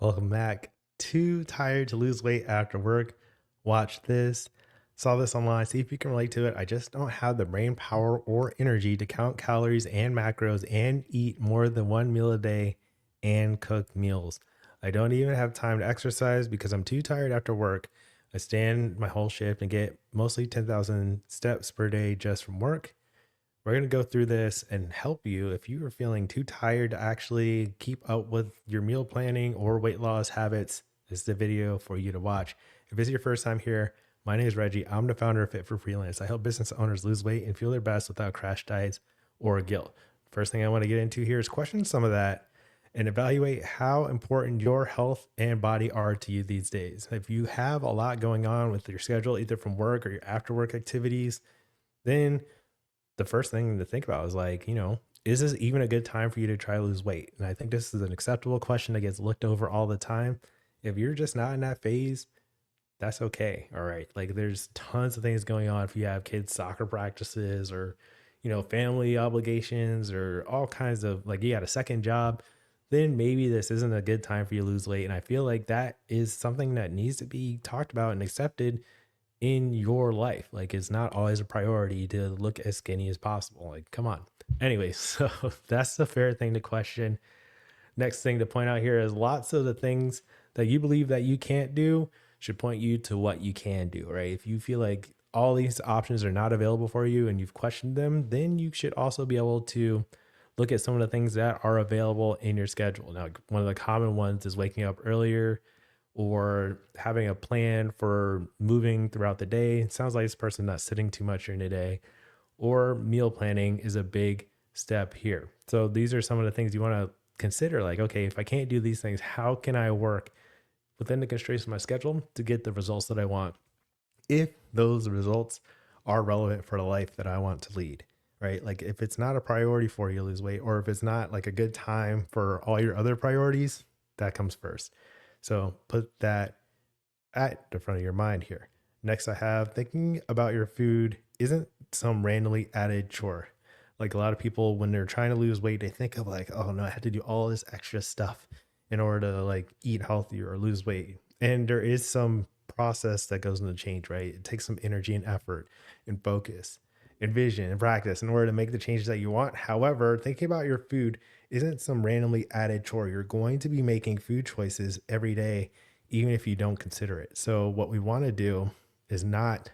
Welcome back. Too tired to lose weight after work? Watch this. Saw this online. See if you can relate to it. I just don't have the brain power or energy to count calories and macros and eat more than one meal a day and cook meals. I don't even have time to exercise because I'm too tired after work. I stand my whole shift and get mostly 10,000 steps per day just from work. We're going to go through this and help you if you are feeling too tired to actually keep up with your meal planning or weight loss habits. This is the video for you to watch. If this is your first time here, my name is Reggie. I'm the founder of Fit for Freelance. I help business owners lose weight and feel their best without crash diets or guilt. First thing I want to get into here is question some of that and evaluate how important your health and body are to you these days. If you have a lot going on with your schedule, either from work or your after work activities, then the first thing to think about is like, is this even a good time for you to try to lose weight? And I think this is an acceptable question that gets looked over all the time. If you're just not in that phase, that's okay. All right. Like there's tons of things going on if you have kids' soccer practices or, family obligations or all kinds of like you got a second job, then maybe this isn't a good time for you to lose weight. And I feel like that is something that needs to be talked about and accepted in your life. Like it's not always a priority to look as skinny as possible. Like, come on. Anyway, so that's the fair thing to question. Next thing to point out here is lots of the things that you believe that you can't do should point you to what you can do, right? If you feel like all these options are not available for you and you've questioned them, then you should also be able to look at some of the things that are available in your schedule. Now, one of the common ones is waking up earlier or having a plan for moving throughout the day. It sounds like this person not sitting too much during the day, or meal planning is a big step here. So these are some of the things you want to consider. Like, okay, if I can't do these things, how can I work within the constraints of my schedule to get the results that I want? If those results are relevant for the life that I want to lead, right? Like if it's not a priority for you to lose weight, or if it's not like a good time for all your other priorities, that comes first. So put that at the front of your mind here. Next, I have thinking about your food isn't some randomly added chore. Like a lot of people, when they're trying to lose weight, they think of like, oh no, I had to do all this extra stuff in order to like eat healthier or lose weight. And there is some process that goes into change, right? It takes some energy and effort and focus and vision and practice in order to make the changes that you want. However, thinking about your food isn't some randomly added chore. You're going to be making food choices every day even if you don't consider it. So what we want to do is not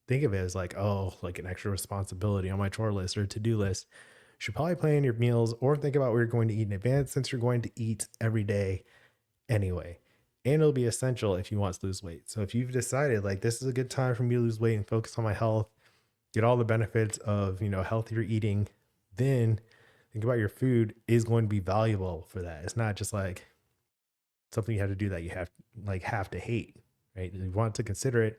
think of it as like, oh, like an extra responsibility on my chore list or to-do list. You should probably plan your meals or think about what you're going to eat in advance since you're going to eat every day anyway. And it'll be essential if you want to lose weight. So if you've decided like this is a good time for me to lose weight and focus on my health, get all the benefits of, healthier eating, then think about your food is going to be valuable for that. It's not just like something you have to do that you have to hate, right? You want to consider it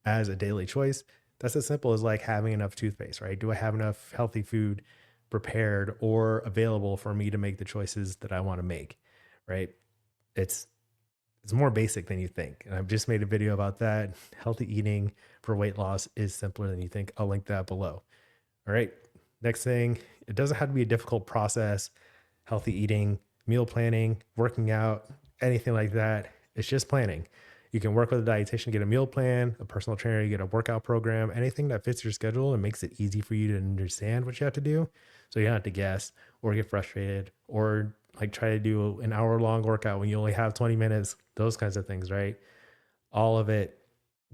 as a daily choice. That's as simple as like having enough toothpaste, right? Do I have enough healthy food prepared or available for me to make the choices that I want to make, right? It's it's more basic than you think. And I've just made a video about that. Healthy eating for weight loss is simpler than you think. I'll link that below. All right. Next thing, it doesn't have to be a difficult process. Healthy eating, meal planning, working out, anything like that. It's just planning. You can work with a dietitian, get a meal plan, a personal trainer, you get a workout program, anything that fits your schedule and makes it easy for you to understand what you have to do. So you don't have to guess or get frustrated or like try to do an hour long workout when you only have 20 minutes, those kinds of things, right? All of it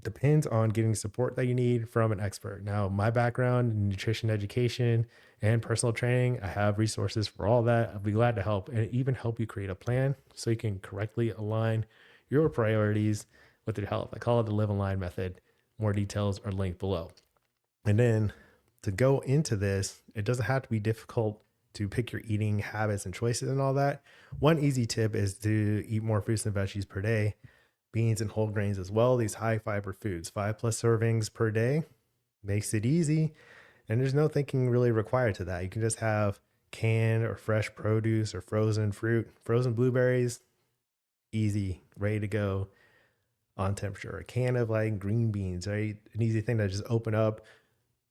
depends on getting support that you need from an expert. Now, my background in nutrition education and personal training, I have resources for all that. I'll be glad to help and even help you create a plan so you can correctly align your priorities with your health. I call it the live aligned method. More details are linked below. And then to go into this, it doesn't have to be difficult to pick your eating habits and choices and all that. One easy tip is to eat more fruits and veggies per day, beans and whole grains as well. These high fiber foods, 5+ servings per day makes it easy. And there's no thinking really required to that. You can just have canned or fresh produce or frozen fruit, frozen blueberries, easy, ready to go on temperature. A can of like green beans, right? An easy thing to just open up,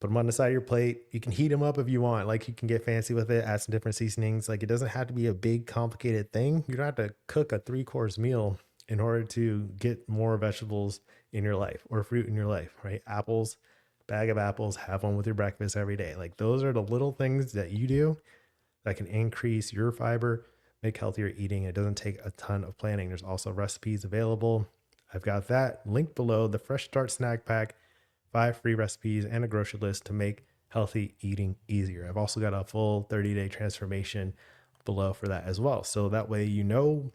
Put them on the side of your plate. You can heat them up if you want. Like you can get fancy with it, add some different seasonings. Like it doesn't have to be a big, complicated thing. You don't have to cook a 3 course meal in order to get more vegetables in your life or fruit in your life, right? Apples, bag of apples, have one with your breakfast every day. Like those are the little things that you do that can increase your fiber, make healthier eating. It doesn't take a ton of planning. There's also recipes available. I've got that linked below, the Fresh Start Snack Pack, 5 free recipes and a grocery list to make healthy eating easier. I've also got a full 30-day transformation below for that as well. So that way you know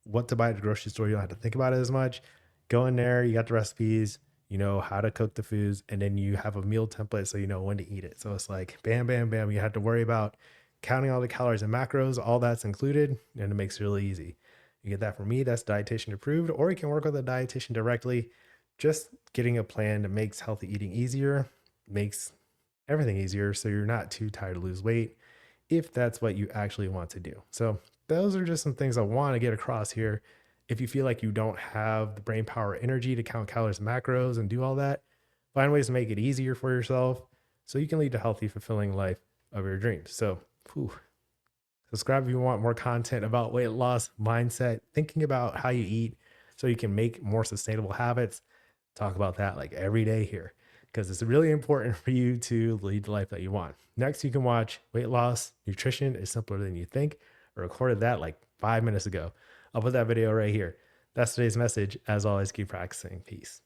what to buy at the grocery store. You don't have to think about it as much. Go in there, you got the recipes, you know how to cook the foods, and then you have a meal template so you know when to eat it. So it's like bam, bam, bam. You have to worry about counting all the calories and macros, all that's included, and it makes it really easy. You get that from me, that's dietitian approved, or you can work with a dietitian directly. Just getting a plan that makes healthy eating easier, makes everything easier so you're not too tired to lose weight if that's what you actually want to do. So those are just some things I want to get across here. If you feel like you don't have the brain power or energy to count calories and macros and do all that, find ways to make it easier for yourself so you can lead a healthy, fulfilling life of your dreams. So subscribe if you want more content about weight loss, mindset, thinking about how you eat so you can make more sustainable habits. Talk about that like every day here because it's really important for you to lead the life that you want. Next, you can watch Weight Loss Nutrition is Simpler Than You Think. I recorded that like 5 minutes ago. I'll put that video right here. That's today's message. As always, keep practicing. Peace.